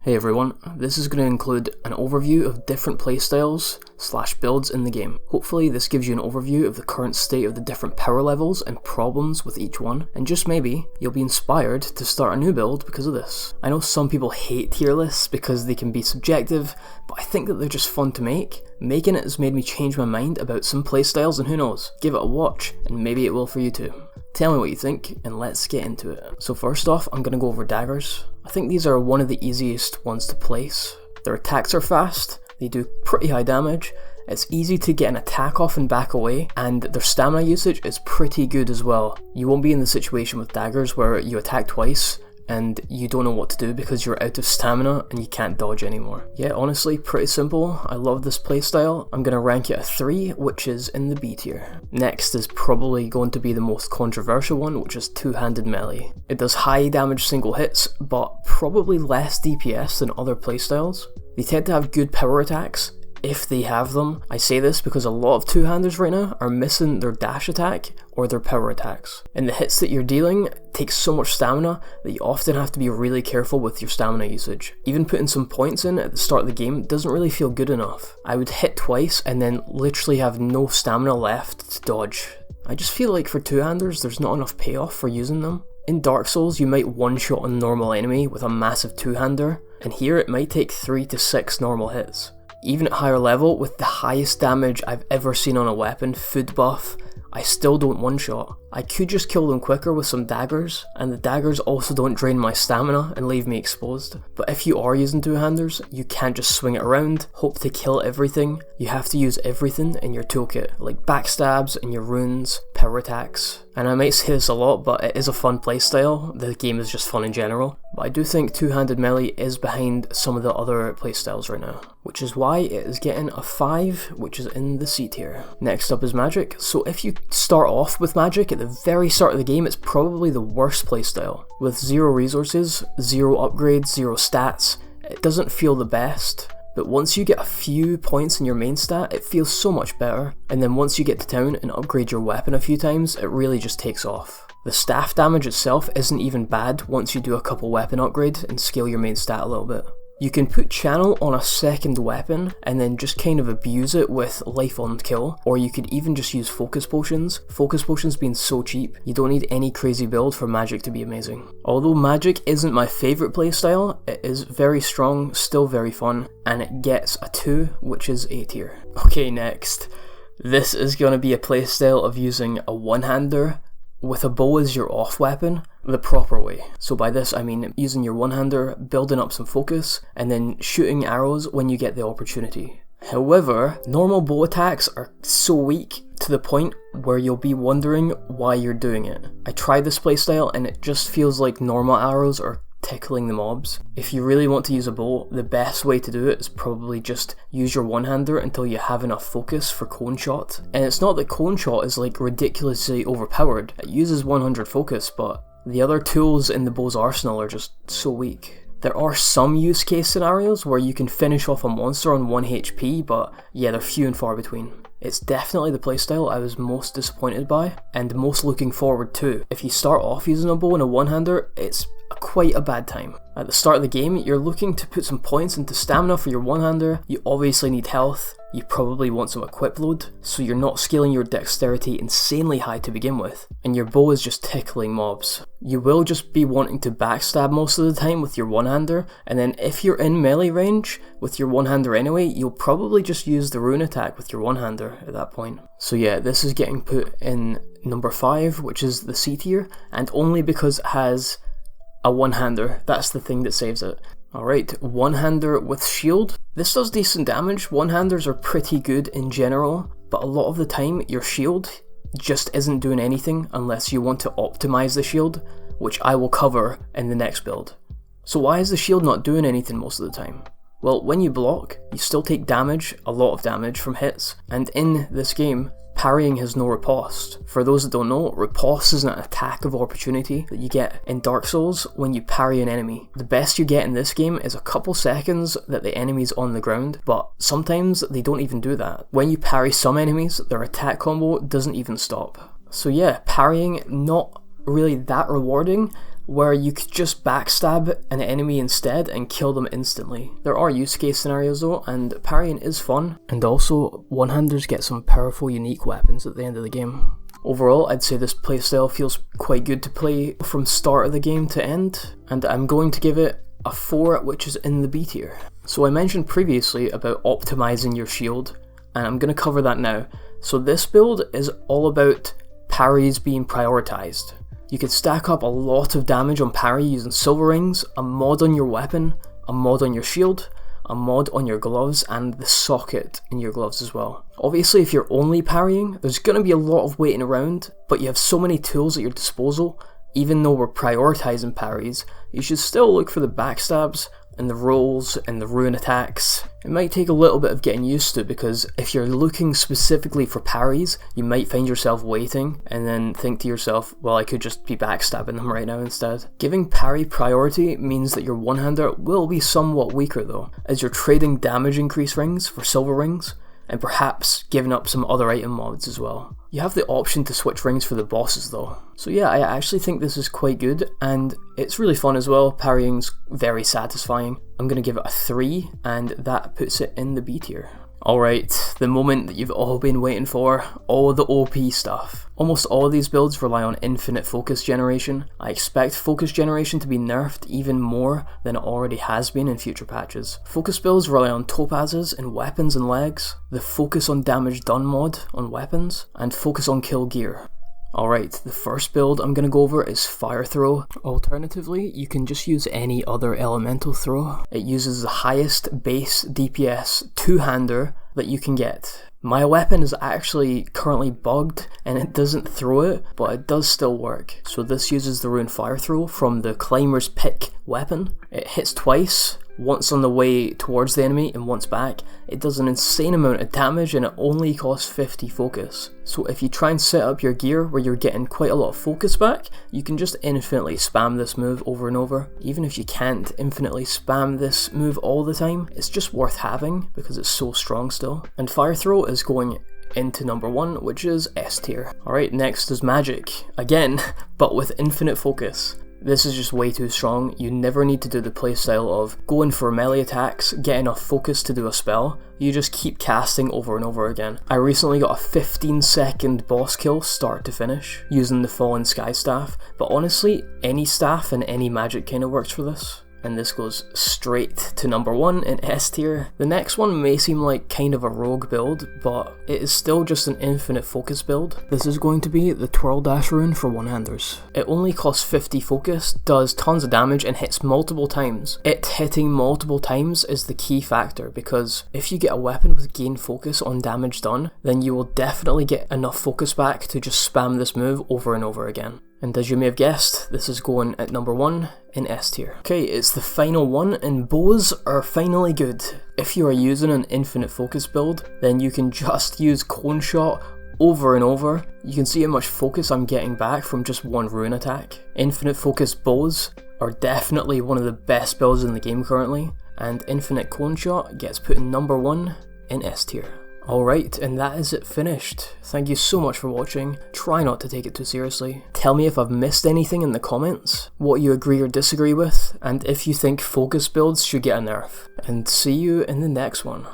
Hey everyone, this is going to include an overview of different playstyles / builds in the game. Hopefully this gives you an overview of the current state of the different power levels and problems with each one, and just maybe you'll be inspired to start a new build because of this. I know some people hate tier lists because they can be subjective, but I think that they're just fun to make. Making it has made me change my mind about some playstyles, and who knows, give it a watch and maybe it will for you too. Tell me what you think and let's get into it. So first off, I'm going to go over daggers. I think these are one of the easiest ones to place. Their attacks are fast, they do pretty high damage, it's easy to get an attack off and back away, and their stamina usage is pretty good as well. You won't be in the situation with daggers where you attack twice and you don't know what to do because you're out of stamina and you can't dodge anymore. Yeah, honestly, pretty simple. I love this playstyle. I'm going to rank it a 3, which is in the B tier. Next is probably going to be the most controversial one, which is two-handed melee. It does high damage single hits, but probably less DPS than other playstyles. They tend to have good power attacks, if they have them. I say this because a lot of two-handers right now are missing their dash attack or their power attacks. And the hits that you're dealing take so much stamina that you often have to be really careful with your stamina usage. Even putting some points in at the start of the game doesn't really feel good enough. I would hit twice and then literally have no stamina left to dodge. I just feel like for two-handers there's not enough payoff for using them. In Dark Souls you might one-shot a normal enemy with a massive two-hander, and here it might take 3 to 6 normal hits. Even at higher level, with the highest damage I've ever seen on a weapon, food buff, I still don't one-shot. I could just kill them quicker with some daggers, and the daggers also don't drain my stamina and leave me exposed. But if you are using two-handers, you can't just swing it around, hope to kill everything. You have to use everything in your toolkit, like backstabs and your runes, power attacks. And I might say this a lot, but it is a fun playstyle. The game is just fun in general. But I do think two-handed melee is behind some of the other playstyles right now, which is why it is getting a 5, which is in the C tier. Next up is magic. So if you start off with magic at the very start of the game, it's probably the worst playstyle. With 0 resources, 0 upgrades, 0 stats, it doesn't feel the best. But once you get a few points in your main stat, it feels so much better. And then once you get to town and upgrade your weapon a few times, it really just takes off. The staff damage itself isn't even bad once you do a couple weapon upgrades and scale your main stat a little bit. You can put channel on a second weapon and then just kind of abuse it with life on kill, or you could even just use focus potions. Focus potions being so cheap, you don't need any crazy build for magic to be amazing. Although magic isn't my favourite playstyle, it is very strong, still very fun, and it gets a 2, which is A tier. Okay, next. This is going to be a playstyle of using a one-hander with a bow as your off weapon, the proper way. So by this I mean using your one-hander, building up some focus, and then shooting arrows when you get the opportunity. However, normal bow attacks are so weak to the point where you'll be wondering why you're doing it. I tried this playstyle and it just feels like normal arrows are tickling the mobs. If you really want to use a bow, the best way to do it is probably just use your one-hander until you have enough focus for cone shot. And it's not that cone shot is like ridiculously overpowered, it uses 100 focus, but the other tools in the bow's arsenal are just so weak. There are some use case scenarios where you can finish off a monster on 1 HP, but yeah, they're few and far between. It's definitely the playstyle I was most disappointed by, and most looking forward to. If you start off using a bow and a one-hander, it's quite a bad time. At the start of the game, you're looking to put some points into stamina for your one-hander, you obviously need health, you probably want some equip load, so you're not scaling your dexterity insanely high to begin with, and your bow is just tickling mobs. You will just be wanting to backstab most of the time with your one-hander, and then if you're in melee range with your one-hander anyway, you'll probably just use the rune attack with your one-hander at that point. So yeah, this is getting put in number 5, which is the C tier, and only because it has a one-hander. That's the thing that saves it. Alright, one-hander with shield. This does decent damage. One-handers are pretty good in general, but a lot of the time your shield just isn't doing anything unless you want to optimize the shield, which I will cover in the next build. So why is the shield not doing anything most of the time? Well, when you block, you still take damage, a lot of damage from hits, and in this game, parrying has no riposte. For those that don't know, riposte is an attack of opportunity that you get in Dark Souls when you parry an enemy. The best you get in this game is a couple seconds that the enemy's on the ground, but sometimes they don't even do that. When you parry some enemies, their attack combo doesn't even stop. So yeah, parrying not really that rewarding where you could just backstab an enemy instead and kill them instantly. There are use case scenarios though, and parrying is fun, and also one-handers get some powerful unique weapons at the end of the game. Overall, I'd say this playstyle feels quite good to play from start of the game to end, and I'm going to give it a 4, which is in the B tier. So I mentioned previously about optimizing your shield, and I'm going to cover that now. So this build is all about parries being prioritized. You can stack up a lot of damage on parry using silver rings, a mod on your weapon, a mod on your shield, a mod on your gloves, and the socket in your gloves as well. Obviously, if you're only parrying, there's going to be a lot of waiting around, but you have so many tools at your disposal. Even though we're prioritizing parries, you should still look for the backstabs and the rolls and the ruin attacks. It might take a little bit of getting used to, because if you're looking specifically for parries, you might find yourself waiting and then think to yourself, well, I could just be backstabbing them right now instead. Giving parry priority means that your one-hander will be somewhat weaker though, as you're trading damage increase rings for silver rings, and perhaps giving up some other item mods as well. You have the option to switch rings for the bosses though. So yeah, I actually think this is quite good, and it's really fun as well. Parrying's very satisfying. I'm going to give it a 3, and that puts it in the B tier. Alright, the moment that you've all been waiting for, all the OP stuff. Almost all of these builds rely on infinite focus generation. I expect focus generation to be nerfed even more than it already has been in future patches. Focus builds rely on topazes in weapons and legs, the focus on damage done mod on weapons, and focus on kill gear. Alright, the first build I'm going to go over is Fire Throw. Alternatively, you can just use any other elemental throw. It uses the highest base DPS two-hander that you can get. My weapon is actually currently bugged and it doesn't throw it, but it does still work. So this uses the Rune Fire Throw from the Climber's Pick weapon. It hits twice, once on the way towards the enemy and once back. It does an insane amount of damage and it only costs 50 focus. So if you try and set up your gear where you're getting quite a lot of focus back, you can just infinitely spam this move over and over. Even if you can't infinitely spam this move all the time, it's just worth having because it's so strong still. And Fire Throw is going into number 1, which is S tier. Alright, next is Magic. Again, but with infinite focus. This is just way too strong. You never need to do the playstyle of going for melee attacks, get enough focus to do a spell. You just keep casting over and over again. I recently got a 15-second boss kill start to finish using the Fallen Sky Staff, but honestly, any staff and any magic kind of works for this. And this goes straight to number 1 in S tier. The next one may seem like kind of a rogue build, but it is still just an infinite focus build. This is going to be the Twirl Dash rune for one-handers. It only costs 50 focus, does tons of damage, and hits multiple times. It hitting multiple times is the key factor, because if you get a weapon with gain focus on damage done, then you will definitely get enough focus back to just spam this move over and over again. And as you may have guessed, this is going at number 1 in S tier. Okay, it's the final one, and bows are finally good. If you are using an infinite focus build, then you can just use Cone Shot over and over. You can see how much focus I'm getting back from just one rune attack. Infinite focus bows are definitely one of the best builds in the game currently, and Infinite Cone Shot gets put in number 1 in S tier. Alright, and that is it finished. Thank you so much for watching. Try not to take it too seriously. Tell me if I've missed anything in the comments, what you agree or disagree with, and if you think focus builds should get a nerf. And see you in the next one.